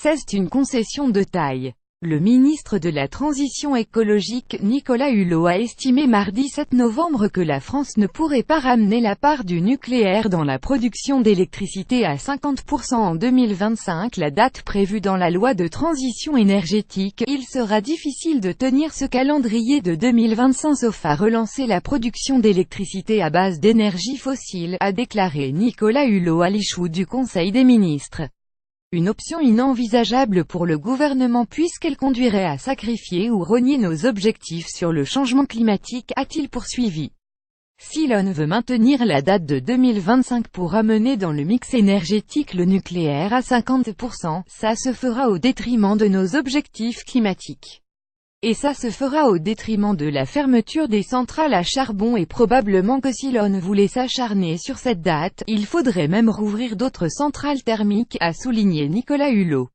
C'est une concession de taille. Le ministre de la Transition écologique, Nicolas Hulot, a estimé mardi 7 novembre que la France ne pourrait pas ramener la part du nucléaire dans la production d'électricité à 50% en 2025, la date prévue dans la loi de transition énergétique. Il sera difficile de tenir ce calendrier de 2025 sauf à relancer la production d'électricité à base d'énergie fossile, a déclaré Nicolas Hulot à l'issue du Conseil des ministres. Une option inenvisageable pour le gouvernement puisqu'elle conduirait à sacrifier ou renier nos objectifs sur le changement climatique, a-t-il poursuivi. Si l'on veut maintenir la date de 2025 pour ramener dans le mix énergétique le nucléaire à 50%, ça se fera au détriment de nos objectifs climatiques. Et ça se fera au détriment de la fermeture des centrales à charbon et probablement que si l'on voulait s'acharner sur cette date, il faudrait même rouvrir d'autres centrales thermiques, a souligné Nicolas Hulot.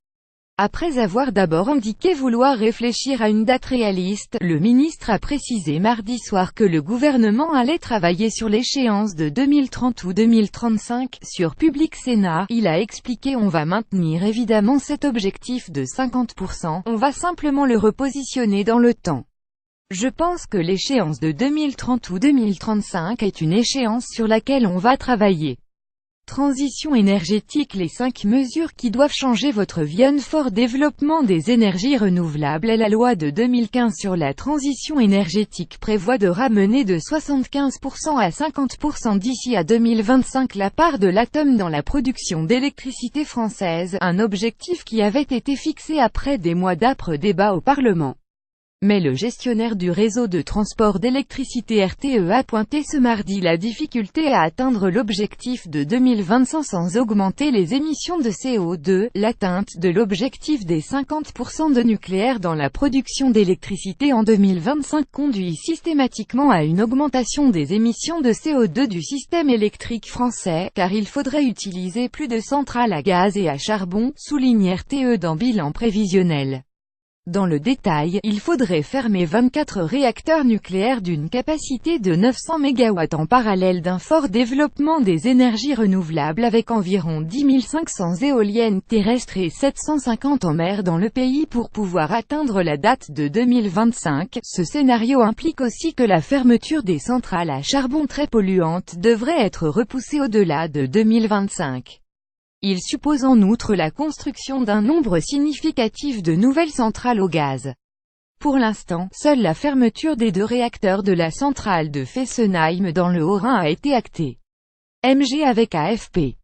Après avoir d'abord indiqué vouloir réfléchir à une date réaliste, le ministre a précisé mardi soir que le gouvernement allait travailler sur l'échéance de 2030 ou 2035. Sur Public Sénat, il a expliqué: on va maintenir évidemment cet objectif de 50%, on va simplement le repositionner dans le temps. Je pense que l'échéance de 2030 ou 2035 est une échéance sur laquelle on va travailler. Transition énergétique. Les 5 mesures qui doivent changer votre vie. Un fort développement des énergies renouvelables. La loi de 2015 sur la transition énergétique prévoit de ramener de 75% à 50% d'ici à 2025 la part de l'atome dans la production d'électricité française, un objectif qui avait été fixé après des mois d'âpres débats au Parlement. Mais le gestionnaire du réseau de transport d'électricité RTE a pointé ce mardi la difficulté à atteindre l'objectif de 2025 sans augmenter les émissions de CO2. L'atteinte de l'objectif des 50% de nucléaire dans la production d'électricité en 2025 conduit systématiquement à une augmentation des émissions de CO2 du système électrique français, car il faudrait utiliser plus de centrales à gaz et à charbon, souligne RTE dans bilan prévisionnel. Dans le détail, il faudrait fermer 24 réacteurs nucléaires d'une capacité de 900 MW en parallèle d'un fort développement des énergies renouvelables avec environ 10 500 éoliennes terrestres et 750 en mer dans le pays pour pouvoir atteindre la date de 2025. Ce scénario implique aussi que la fermeture des centrales à charbon très polluantes devrait être repoussée au-delà de 2025. Il suppose en outre la construction d'un nombre significatif de nouvelles centrales au gaz. Pour l'instant, seule la fermeture des 2 réacteurs de la centrale de Fessenheim dans le Haut-Rhin a été actée. MG avec AFP.